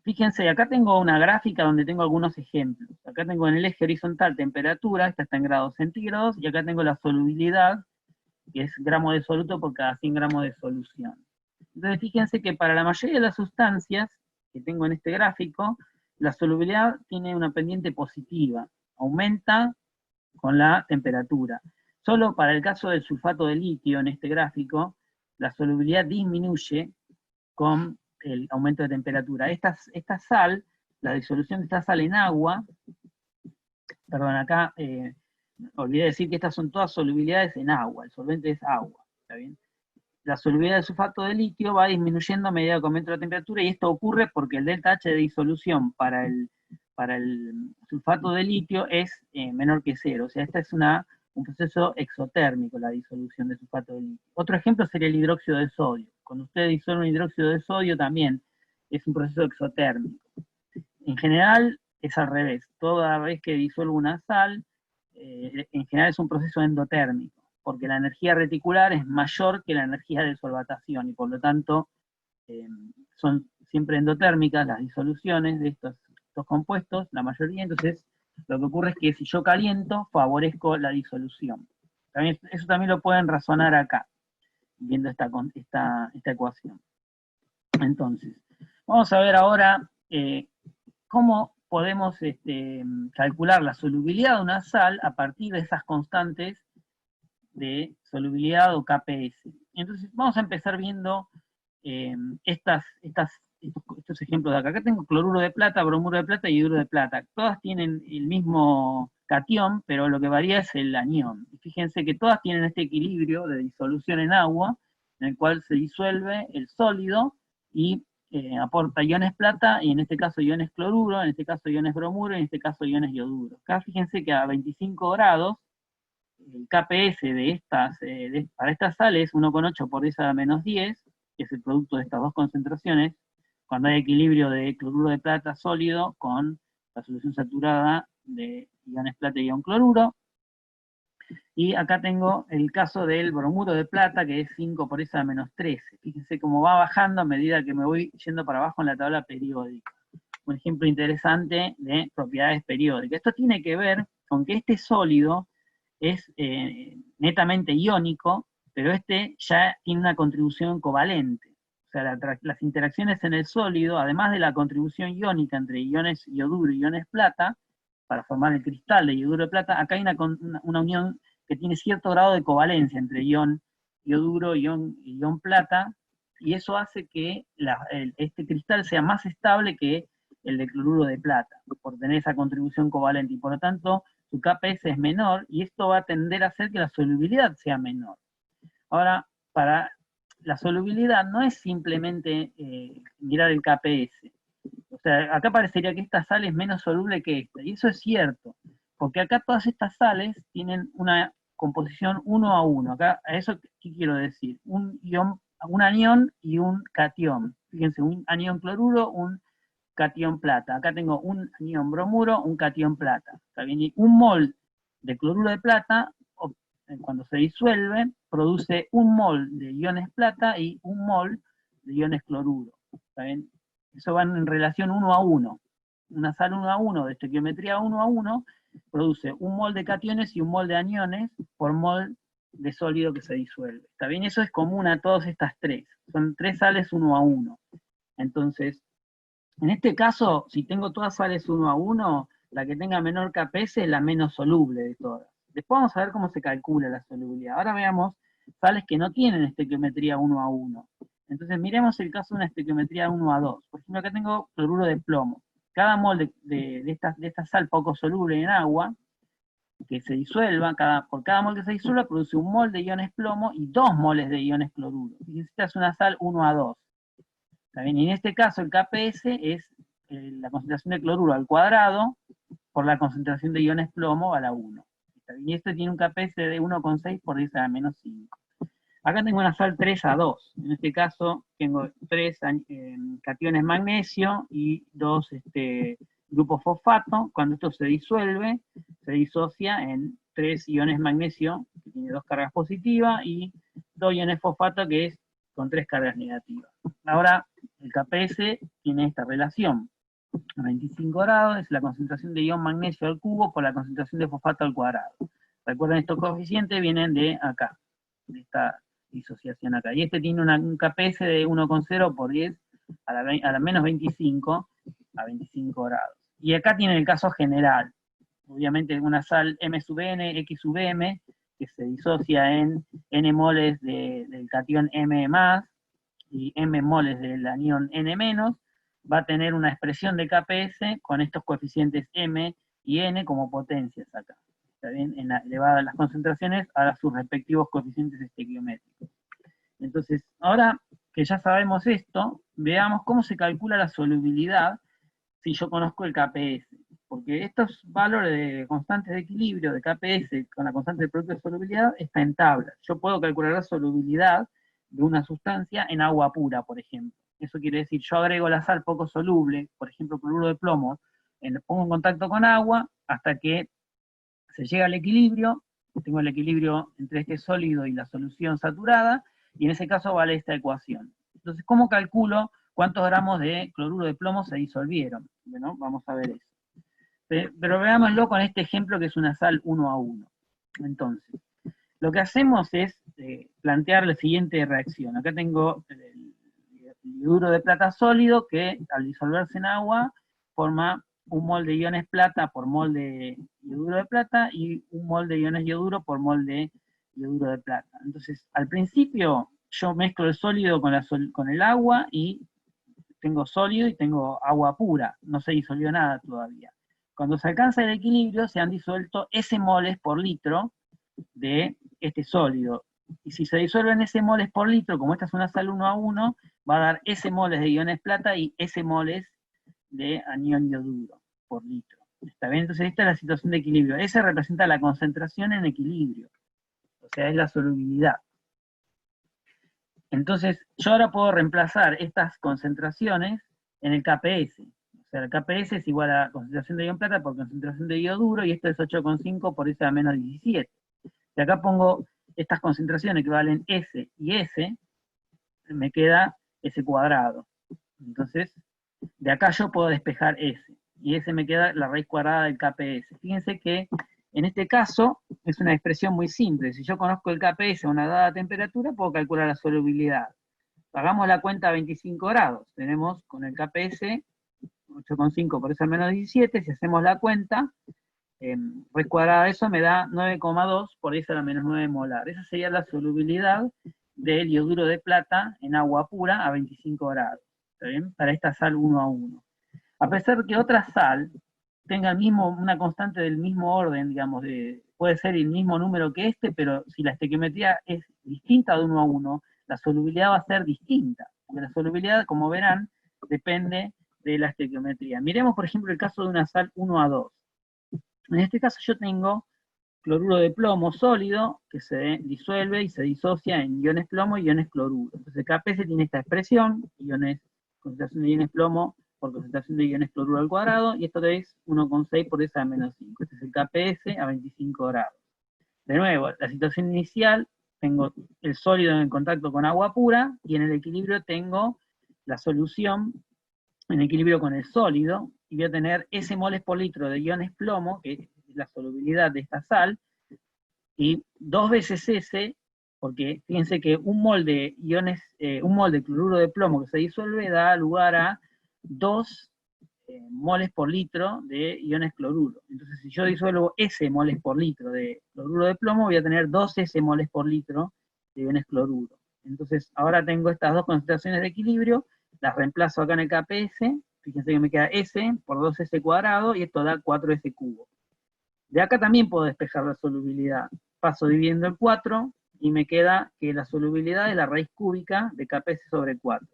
fíjense, acá tengo una gráfica donde tengo algunos ejemplos. Acá tengo en el eje horizontal temperatura, esta está en grados centígrados, y acá tengo la solubilidad, que es gramo de soluto por cada 100 gramos de solución. Entonces, fíjense que para la mayoría de las sustancias que tengo en este gráfico, la solubilidad tiene una pendiente positiva, aumenta con la temperatura. Solo para el caso del sulfato de litio en este gráfico, la solubilidad disminuye con el aumento de temperatura. Esta sal, la disolución de esta sal en agua, perdón, acá olvidé decir que estas son todas solubilidades en agua, el solvente es agua, ¿está bien? La solubilidad del sulfato de litio va disminuyendo a medida que aumenta la temperatura, y esto ocurre porque el delta H de disolución para para el sulfato de litio es menor que 0, o sea, esta es un proceso exotérmico, la disolución de sulfato de litio. Otro ejemplo sería el hidróxido de sodio. Cuando usted disuelve un hidróxido de sodio también es un proceso exotérmico. En general es al revés, toda vez que disuelvo una sal, en general es un proceso endotérmico, porque la energía reticular es mayor que la energía de solvatación y por lo tanto son siempre endotérmicas las disoluciones de estos compuestos, la mayoría. Entonces lo que ocurre es que si yo caliento, favorezco la disolución. Eso también lo pueden razonar acá, viendo esta ecuación. Entonces, vamos a ver ahora cómo podemos calcular la solubilidad de una sal a partir de esas constantes de solubilidad o KPS. Entonces, vamos a empezar viendo estos ejemplos de acá. Acá tengo cloruro de plata, bromuro de plata y hidruro de plata. Todas tienen el mismo catión, pero lo que varía es el anión. Y fíjense que todas tienen este equilibrio de disolución en agua, en el cual se disuelve el sólido y aporta iones plata, y en este caso iones cloruro, en este caso iones bromuro, y en este caso iones ioduro. Acá fíjense que a 25 grados, el KPS para estas sales es 1,8 por 10 a la menos 10, que es el producto de estas dos concentraciones, cuando hay equilibrio de cloruro de plata sólido con la solución saturada de iones plata y ion cloruro. Y acá tengo el caso del bromuro de plata, que es 5 por 10 a la menos 13. Fíjense cómo va bajando a medida que me voy yendo para abajo en la tabla periódica. Un ejemplo interesante de propiedades periódicas. Esto tiene que ver con que este sólido es netamente iónico, pero este ya tiene una contribución covalente. O sea, las interacciones en el sólido, además de la contribución iónica entre iones ioduro y iones plata, para formar el cristal de ioduro de plata, acá hay una unión que tiene cierto grado de covalencia entre ion ioduro y ion plata, y eso hace que este cristal sea más estable que el de cloruro de plata, por tener esa contribución covalente, y por lo tanto su KPS es menor, y esto va a tender a hacer que la solubilidad sea menor. Ahora, para la solubilidad no es simplemente mirar el KPS. O sea, acá parecería que esta sal es menos soluble que esta, y eso es cierto, porque acá todas estas sales tienen una composición 1 a 1. Acá, ¿a eso qué quiero decir? Un anión y un catión. Fíjense, un anión cloruro, un catión plata. Acá tengo un anión bromuro, un catión plata. ¿Está bien? Y un mol de cloruro de plata, cuando se disuelve, produce un mol de iones plata y un mol de iones cloruro. ¿Está bien? Eso van en relación 1 a 1. Una sal 1 a 1 de estequiometría 1 a 1 produce un mol de cationes y un mol de aniones por mol de sólido que se disuelve. ¿Está bien? Eso es común a todas estas tres. Son tres sales 1 a 1. Entonces, en este caso, si tengo todas sales 1 a 1, la que tenga menor KPS es la menos soluble de todas. Después vamos a ver cómo se calcula la solubilidad. Ahora veamos sales que no tienen estequiometría 1 a 1. Entonces miremos el caso de una estequiometría 1 a 2. Por ejemplo, acá tengo cloruro de plomo. Cada mol de esta sal poco soluble en agua, que se disuelva, por cada mol que se disuelva, produce un mol de iones plomo y 2 moles de iones cloruro. Y esta es una sal 1 a 2. ¿Está bien? Y en este caso el KPS es la concentración de cloruro al cuadrado por la concentración de iones plomo a la 1. ¿Está bien? Y este tiene un KPS de 1,6 por 10 a la menos 5. Acá tengo una sal 3 a 2. En este caso tengo 3 cationes magnesio y 2 grupos fosfato. Cuando esto se disuelve, se disocia en 3 iones magnesio, que tiene 2 cargas positivas, y 2 iones fosfato, que es con 3 cargas negativas. Ahora, el KPS tiene esta relación. A 25 grados es la concentración de ion magnesio al cubo por la concentración de fosfato al cuadrado. Recuerden, estos coeficientes vienen de acá, de esta disociación acá. Y este tiene un KPS de 1,0 por 10 a la menos 25 a 25 grados. Y acá tiene el caso general. Obviamente una sal M sub N, X sub M, que se disocia en N moles del cation M más y M moles del anión N menos, va a tener una expresión de KPS con estos coeficientes M y N como potencias acá. ¿Está bien? Elevadas las concentraciones a sus respectivos coeficientes estequiométricos. Entonces, ahora que ya sabemos esto, veamos cómo se calcula la solubilidad si yo conozco el KPS. porque estos valores de constantes de equilibrio de KPS con la constante de producto de solubilidad está en tablas. Yo puedo calcular la solubilidad de una sustancia en agua pura, por ejemplo. Eso quiere decir, yo agrego la sal poco soluble, por ejemplo, cloruro de plomo, pongo en contacto con agua hasta que se llega al equilibrio, tengo el equilibrio entre este sólido y la solución saturada, y en ese caso vale esta ecuación. Entonces, ¿cómo calculo cuántos gramos de cloruro de plomo se disolvieron? Bueno, vamos a ver eso. Pero veámoslo con este ejemplo que es una sal 1 a 1. Entonces, lo que hacemos es plantear la siguiente reacción. Acá tengo el yoduro de plata sólido que al disolverse en agua forma un mol de iones plata por mol de yoduro de plata y un mol de iones yoduro por mol de yoduro de plata. Entonces, al principio yo mezclo el sólido con el agua y tengo sólido y tengo agua pura, no se disolvió nada todavía. Cuando se alcanza el equilibrio se han disuelto S moles por litro de este sólido. Y si se disuelven S moles por litro, como esta es una sal 1 a 1, va a dar S moles de iones plata y S moles de anión yoduro por litro. ¿Está bien? Entonces esta es la situación de equilibrio. S representa la concentración en equilibrio, o sea, es la solubilidad. Entonces yo ahora puedo reemplazar estas concentraciones en el KPS. O sea, el KPS es igual a concentración de ion plata por concentración de yoduro, y esto es 8,5 por S a menos 17. Si acá pongo estas concentraciones que valen S y S, me queda S cuadrado. Entonces, de acá yo puedo despejar S, y S me queda la raíz cuadrada del KPS. Fíjense que en este caso es una expresión muy simple. Si yo conozco el KPS a una dada temperatura, puedo calcular la solubilidad. Hagamos la cuenta a 25 grados. Tenemos con el KPS 8,5 por S a menos 17. Si hacemos la cuenta, raíz cuadrada de eso me da 9,2 por S a la menos 9 molar. Esa sería la solubilidad del yoduro de plata en agua pura a 25 grados. ¿Está bien? Para esta sal 1 a 1. A pesar que otra sal tenga una constante del mismo orden, digamos, puede ser el mismo número que este, pero si la estequiometría es distinta de 1 a 1, la solubilidad va a ser distinta, porque la solubilidad, como verán, depende de la estequiometría. Miremos, por ejemplo, el caso de una sal 1 a 2. En este caso yo tengo cloruro de plomo sólido que se disuelve y se disocia en iones plomo y iones cloruro. Entonces KPS tiene esta expresión, concentración de iones plomo por concentración de iones cloruro al cuadrado, y esto es 1,6 por S a menos 5. Este es el KPS a 25 grados. De nuevo, la situación inicial, tengo el sólido en contacto con agua pura, y en el equilibrio tengo la solución en equilibrio con el sólido, y voy a tener S moles por litro de iones plomo, que es la solubilidad de esta sal, y 2 veces S, porque fíjense que un mol de cloruro de plomo que se disuelve da lugar a 2 moles por litro de iones cloruro. Entonces, si yo disuelvo S moles por litro de cloruro de plomo, voy a tener 2 S moles por litro de iones cloruro. Entonces, ahora tengo estas dos concentraciones de equilibrio, las reemplazo acá en el KPS, fíjense que me queda S por 2S cuadrado, y esto da 4S cubo. De acá también puedo despejar la solubilidad. Paso dividiendo el 4, y me queda que la solubilidad es la raíz cúbica de KPS sobre 4.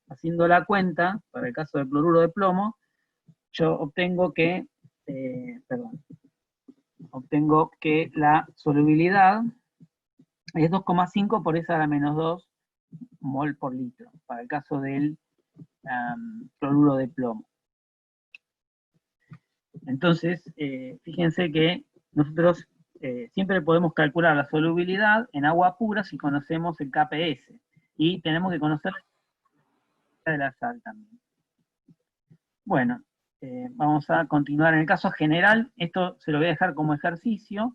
Haciendo la cuenta, para el caso del cloruro de plomo, yo obtengo que la solubilidad es 2,5 por S a la menos 2 mol por litro, para el caso del cloruro de plomo. Entonces, fíjense que nosotros siempre podemos calcular la solubilidad en agua pura si conocemos el KPS, y tenemos que conocer la de la sal también. Bueno, vamos a continuar. En el caso general, esto se lo voy a dejar como ejercicio,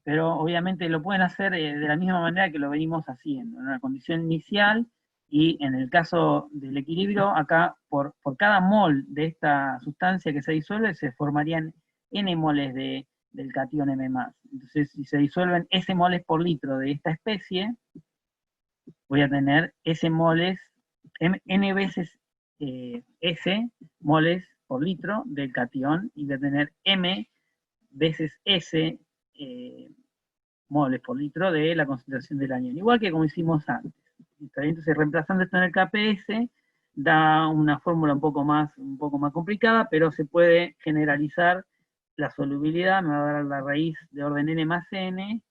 pero obviamente lo pueden hacer de la misma manera que lo venimos haciendo, en una condición inicial, y en el caso del equilibrio, acá por cada mol de esta sustancia que se disuelve, se formarían N moles del catión M+. Entonces, si se disuelven S moles por litro de esta especie, voy a tener S moles, N veces S moles por litro del catión, y voy a tener M veces S moles por litro de la concentración del anión, igual que como hicimos antes. Entonces, reemplazando esto en el KPS, da una fórmula un poco más complicada, pero se puede generalizar la solubilidad me va a dar la raíz de orden n más n,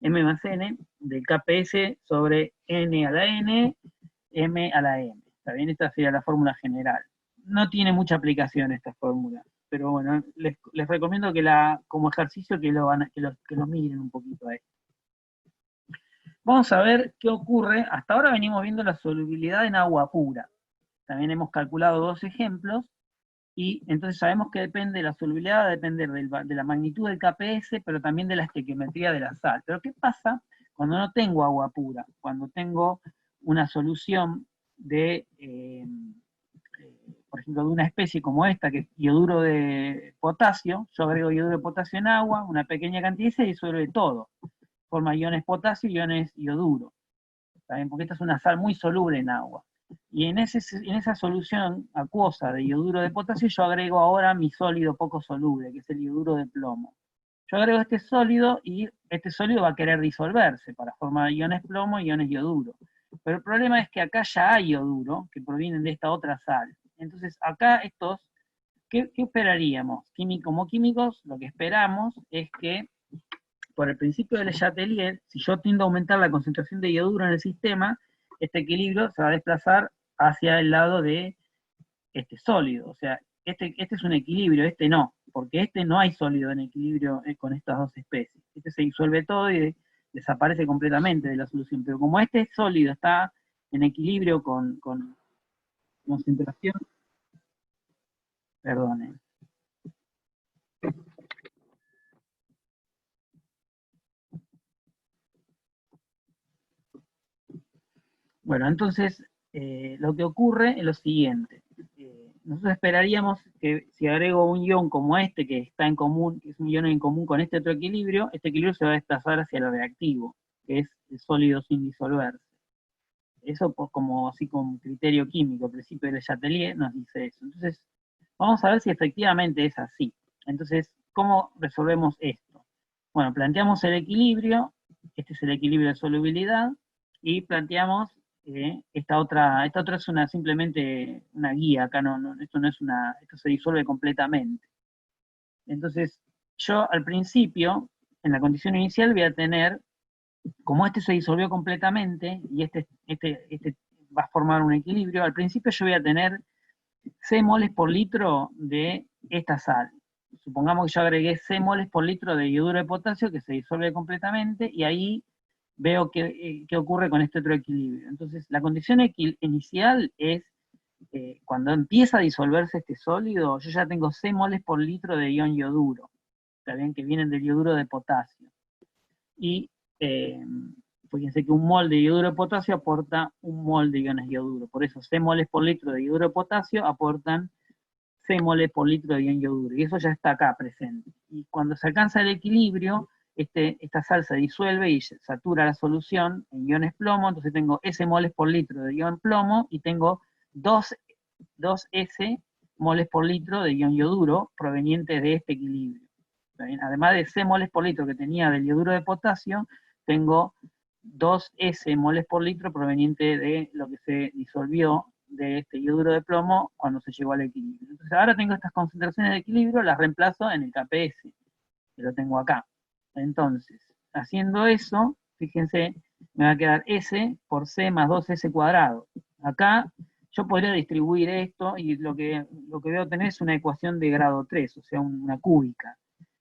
m más n, del KPS sobre n a la n, m a la n. ¿Está bien? Esta sería la fórmula general. No tiene mucha aplicación esta fórmula, pero bueno, les recomiendo que como ejercicio que lo miren un poquito a esto. Vamos a ver qué ocurre. Hasta ahora venimos viendo la solubilidad en agua pura. También hemos calculado dos ejemplos, y entonces sabemos que depende, la solubilidad va a depender de la magnitud del KPS, pero también de la estequiometría de la sal. Pero ¿qué pasa cuando no tengo agua pura? Cuando tengo una solución de, por ejemplo, de una especie como esta, que es ioduro de potasio, yo agrego ioduro de potasio en agua, una pequeña cantidad, y se disuelve todo. Forma iones potasio y iones ioduro. ¿Saben? Porque esta es una sal muy soluble en agua. Y en esa solución acuosa de ioduro de potasio, yo agrego ahora mi sólido poco soluble, que es el ioduro de plomo. Yo agrego este sólido y este sólido va a querer disolverse para formar iones plomo y iones ioduro. Pero el problema es que acá ya hay ioduro que provienen de esta otra sal. Entonces acá ¿qué esperaríamos? Como químicos, lo que esperamos es que por el principio de Le Chatelier, si yo tiendo a aumentar la concentración de ioduro en el sistema, este equilibrio se va a desplazar hacia el lado de este sólido. O sea, este es un equilibrio, este no, porque este no hay sólido en equilibrio con estas dos especies. Este se disuelve todo y desaparece completamente de la solución. Pero como este sólido está en equilibrio con concentración, perdón. Bueno, entonces lo que ocurre es lo siguiente. Nosotros esperaríamos que si agrego un ion como este, que está en común, que es un ion en común con este otro equilibrio, este equilibrio se va a desplazar hacia el reactivo, que es el sólido sin disolverse. Eso como así con criterio químico, el principio de Le Chatelier nos dice eso. Entonces, vamos a ver si efectivamente es así. Entonces, ¿cómo resolvemos esto? Bueno, planteamos el equilibrio, este es el equilibrio de solubilidad, y planteamos esta otra es simplemente una guía, acá esto no es esto se disuelve completamente. Entonces, yo al principio, en la condición inicial, voy a tener, como este se disolvió completamente, y este va a formar un equilibrio, al principio yo voy a tener C moles por litro de esta sal. Supongamos que yo agregué C moles por litro de ioduro de potasio que se disuelve completamente, y ahí veo qué ocurre con este otro equilibrio. Entonces, la condición inicial es, cuando empieza a disolverse este sólido, yo ya tengo C moles por litro de ion ioduro, ¿está bien? Que vienen del ioduro de potasio. Y fíjense que un mol de ioduro de potasio aporta un mol de iones ioduro. Por eso C moles por litro de ioduro de potasio aportan C moles por litro de ion ioduro. Y eso ya está acá presente. Y cuando se alcanza el equilibrio, esta sal se disuelve y satura la solución en iones plomo. Entonces tengo S moles por litro de ion plomo y tengo 2 S moles por litro de ion ioduro provenientes de este equilibrio. Además de C moles por litro que tenía del ioduro de potasio, tengo 2 S moles por litro proveniente de lo que se disolvió de este ioduro de plomo cuando se llegó al equilibrio. Entonces ahora tengo estas concentraciones de equilibrio, las reemplazo en el KPS, que lo tengo acá. Entonces, haciendo eso, fíjense, me va a quedar S por C más 2S cuadrado. Acá yo podría distribuir esto y lo que voy a obtener es una ecuación de grado 3, o sea, una cúbica.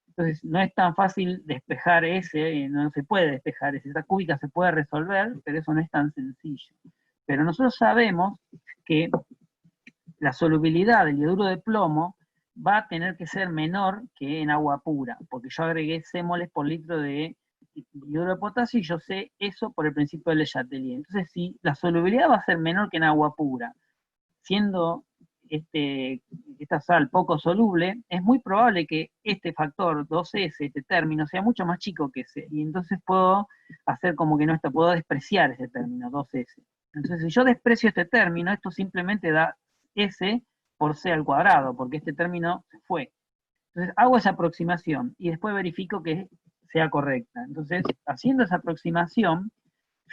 Entonces, no es tan fácil despejar ese, no se puede despejar ese. Esa cúbica se puede resolver, pero eso no es tan sencillo. Pero nosotros sabemos que la solubilidad del ioduro de plomo va a tener que ser menor que en agua pura, porque yo agregué C moles por litro de ioduro de potasio y yo sé eso por el principio de Le Chatelier. Entonces, si la solubilidad va a ser menor que en agua pura, siendo esta sal poco soluble, es muy probable que este factor 2S, este término, sea mucho más chico que ese, y entonces puedo hacer como que no está, puedo despreciar ese término 2S. Entonces, si yo desprecio este término, esto simplemente da S por C al cuadrado, porque este término se fue. Entonces, hago esa aproximación y después verifico que sea correcta. Entonces, haciendo esa aproximación,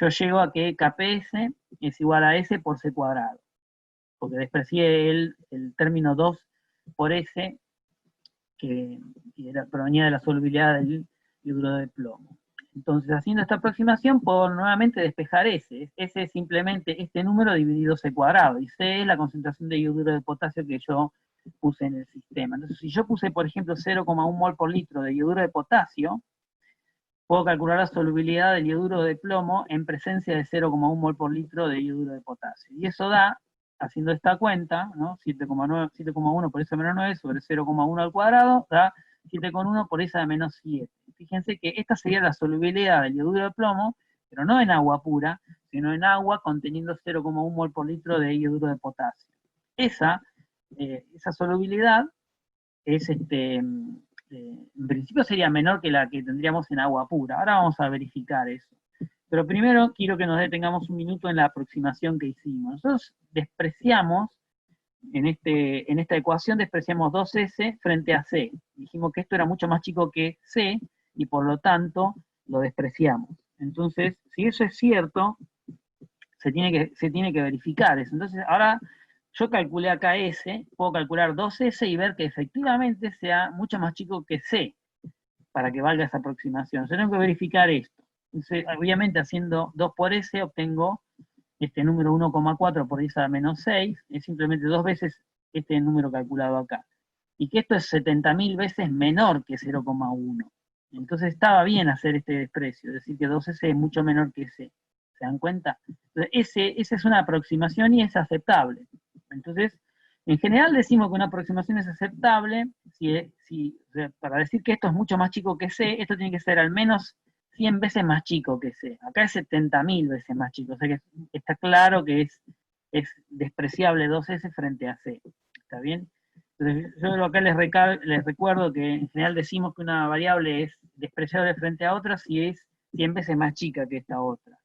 yo llego a que KPS es igual a S por C cuadrado, porque desprecié el término 2 por S, provenía de la solubilidad del yoduro de plomo. Entonces, haciendo esta aproximación, puedo nuevamente despejar S. S es simplemente este número dividido C cuadrado, y C es la concentración de yoduro de potasio que yo puse en el sistema. Entonces, si yo puse, por ejemplo, 0,1 mol por litro de yoduro de potasio, puedo calcular la solubilidad del yoduro de plomo en presencia de 0,1 mol por litro de yoduro de potasio. Y eso da, haciendo esta cuenta, ¿no? 7,1 por esa menos 9 sobre 0,1 al cuadrado, da 7,1 por esa de menos 7. Fíjense que esta sería la solubilidad del yoduro de plomo, pero no en agua pura, sino en agua conteniendo 0,1 mol por litro de yoduro de potasio. Esa solubilidad es, en principio sería menor que la que tendríamos en agua pura. Ahora vamos a verificar eso. Pero primero quiero que nos detengamos un minuto en la aproximación que hicimos. Nosotros despreciamos, en esta ecuación despreciamos 2S frente a C. Dijimos que esto era mucho más chico que C, y por lo tanto lo despreciamos. Entonces, si eso es cierto, se tiene que verificar eso. Entonces, ahora yo calculé acá S, puedo calcular 2S y ver que efectivamente sea mucho más chico que C, para que valga esa aproximación. Yo tengo que verificar esto. Entonces, obviamente haciendo 2 por S obtengo este número 1,4 por 10 a la menos 6, es simplemente 2 veces este número calculado acá. Y que esto es 70.000 veces menor que 0,1. Entonces estaba bien hacer este desprecio, es decir que 2S es mucho menor que C. ¿Se dan cuenta? Entonces, esa es una aproximación y es aceptable. Entonces, en general decimos que una aproximación es aceptable o sea, para decir que esto es mucho más chico que C, esto tiene que ser al menos 100 veces más chico que C. Acá es 70.000 veces más chico, o sea que está claro que es despreciable 2S frente a C. ¿Está bien? Entonces, yo acá les recuerdo que en general decimos que una variable es despreciable frente a otra si es 100 veces más chica que esta otra.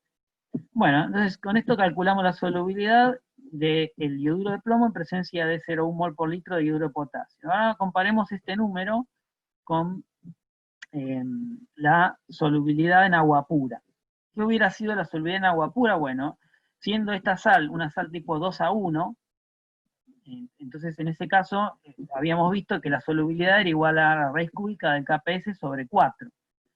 Bueno, entonces con esto calculamos la solubilidad del yoduro de plomo en presencia de 0,1 mol por litro de yoduro de potasio. Ahora comparemos este número con la solubilidad en agua pura. ¿Qué hubiera sido la solubilidad en agua pura? Bueno, siendo esta sal una sal tipo 2:1, entonces en ese caso habíamos visto que la solubilidad era igual a la raíz cúbica del KPS sobre 4.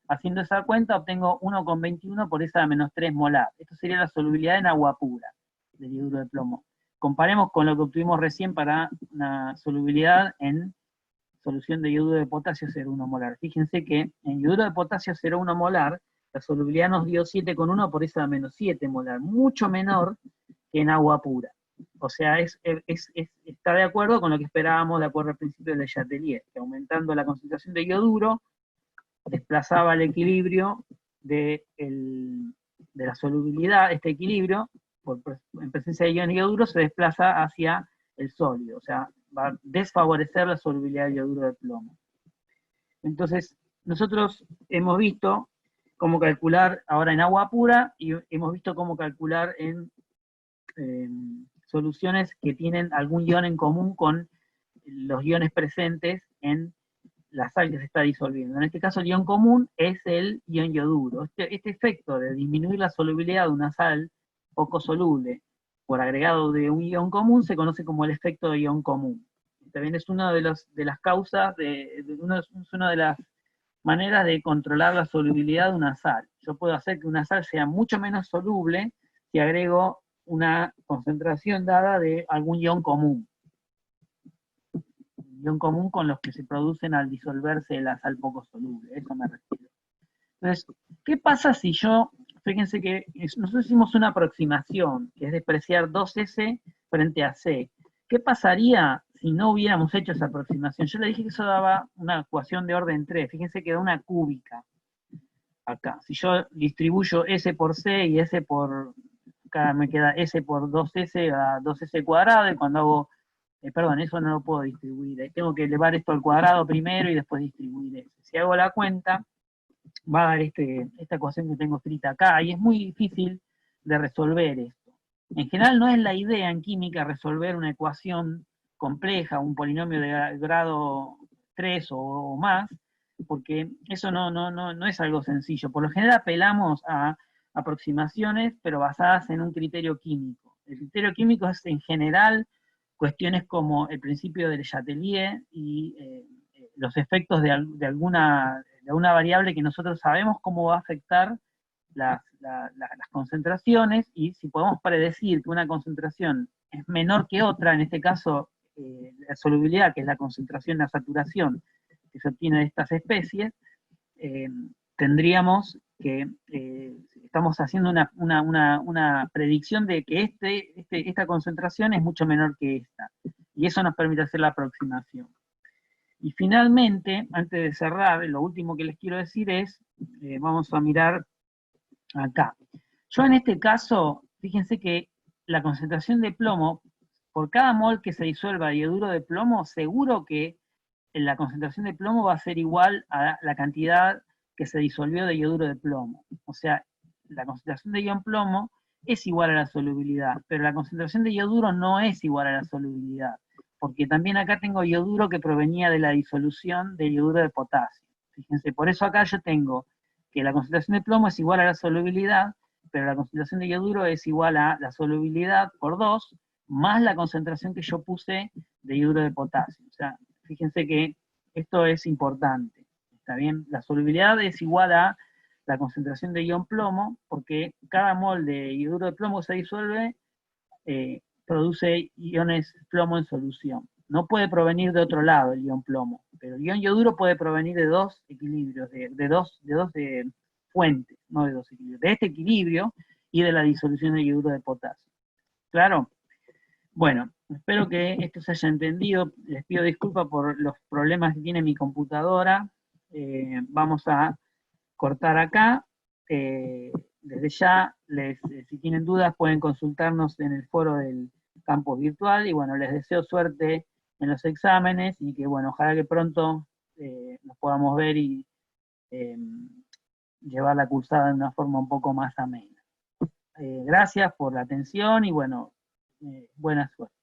Haciendo esa cuenta obtengo 1,21 por esa menos 3 molar. Esto sería la solubilidad en agua pura del yoduro de plomo. Comparemos con lo que obtuvimos recién para una solubilidad en solución de yoduro de potasio 0,1 molar. Fíjense que en yoduro de potasio 0,1 molar, la solubilidad nos dio 7,1 por esa menos 7 molar, mucho menor que en agua pura. O sea, está de acuerdo con lo que esperábamos de acuerdo al principio de Le Chatelier, que aumentando la concentración de yoduro, desplazaba el equilibrio de la solubilidad, este equilibrio, en presencia de iones yoduro, se desplaza hacia el sólido, o sea, va a desfavorecer la solubilidad del yoduro de plomo. Entonces, nosotros hemos visto cómo calcular ahora en agua pura y hemos visto cómo calcular en soluciones que tienen algún ion en común con los iones presentes en la sal que se está disolviendo. En este caso, el ion común es el ion yoduro. Este efecto de disminuir la solubilidad de una sal poco soluble por agregado de un ion común se conoce como el efecto de ion común. También es una de las causas, es una de las maneras de controlar la solubilidad de una sal. Yo puedo hacer que una sal sea mucho menos soluble si agrego una concentración dada de algún ion común. Ion común con los que se producen al disolverse la sal poco soluble, eso me refiero. Entonces, ¿qué pasa si fíjense que nosotros hicimos una aproximación, que es despreciar 2S frente a C. ¿Qué pasaría si no hubiéramos hecho esa aproximación? Yo le dije que eso daba una ecuación de orden 3, fíjense que da una cúbica acá. Si yo distribuyo S por C y S por, acá me queda S por 2S a 2S cuadrado, y cuando hago perdón, eso no lo puedo distribuir. Tengo que elevar esto al cuadrado primero y después distribuir eso. Si hago la cuenta, va a dar esta ecuación que tengo escrita acá, y es muy difícil de resolver esto. En general no es la idea en química resolver una ecuación compleja, un polinomio de grado 3 o más, porque eso no es algo sencillo. Por lo general apelamos a aproximaciones, pero basadas en un criterio químico. El criterio químico es en general cuestiones como el principio del Chatelier y los efectos de alguna variable que nosotros sabemos cómo va a afectar las concentraciones, y si podemos predecir que una concentración es menor que otra, en este caso la solubilidad, que es la concentración, la saturación que se obtiene de estas especies, tendríamos que, estamos haciendo una predicción de que esta concentración es mucho menor que esta, y eso nos permite hacer la aproximación. Y finalmente, antes de cerrar, lo último que les quiero decir es, vamos a mirar acá. Yo en este caso, fíjense que la concentración de plomo, por cada mol que se disuelva de iodo de plomo, seguro que la concentración de plomo va a ser igual a la cantidad que se disolvió de iodo de plomo. O sea, la concentración de ion plomo es igual a la solubilidad, pero la concentración de iodo no es igual a la solubilidad, porque también acá tengo iodo que provenía de la disolución del iodo de potasio. Fíjense, por eso acá yo tengo que la concentración de plomo es igual a la solubilidad, pero la concentración de iodo es igual a la solubilidad por 2, más la concentración que yo puse de iodo de potasio. O sea, fíjense que esto es importante, ¿está bien? La solubilidad es igual a la concentración de ion plomo, porque cada mol de iodo de plomo que se disuelve produce iones plomo en solución. No puede provenir de otro lado el ion plomo, pero el ion yoduro puede provenir de dos equilibrios, de dos fuentes, no de dos equilibrios, de este equilibrio y de la disolución de yoduro de potasio. ¿Claro? Bueno, espero que esto se haya entendido. Les pido disculpas por los problemas que tiene mi computadora. Vamos a cortar acá. Desde ya, si tienen dudas, pueden consultarnos en el foro del campus virtual. Y bueno, les deseo suerte en los exámenes y que, bueno, ojalá que pronto nos podamos ver y llevar la cursada de una forma un poco más amena. Gracias por la atención y, bueno, buena suerte.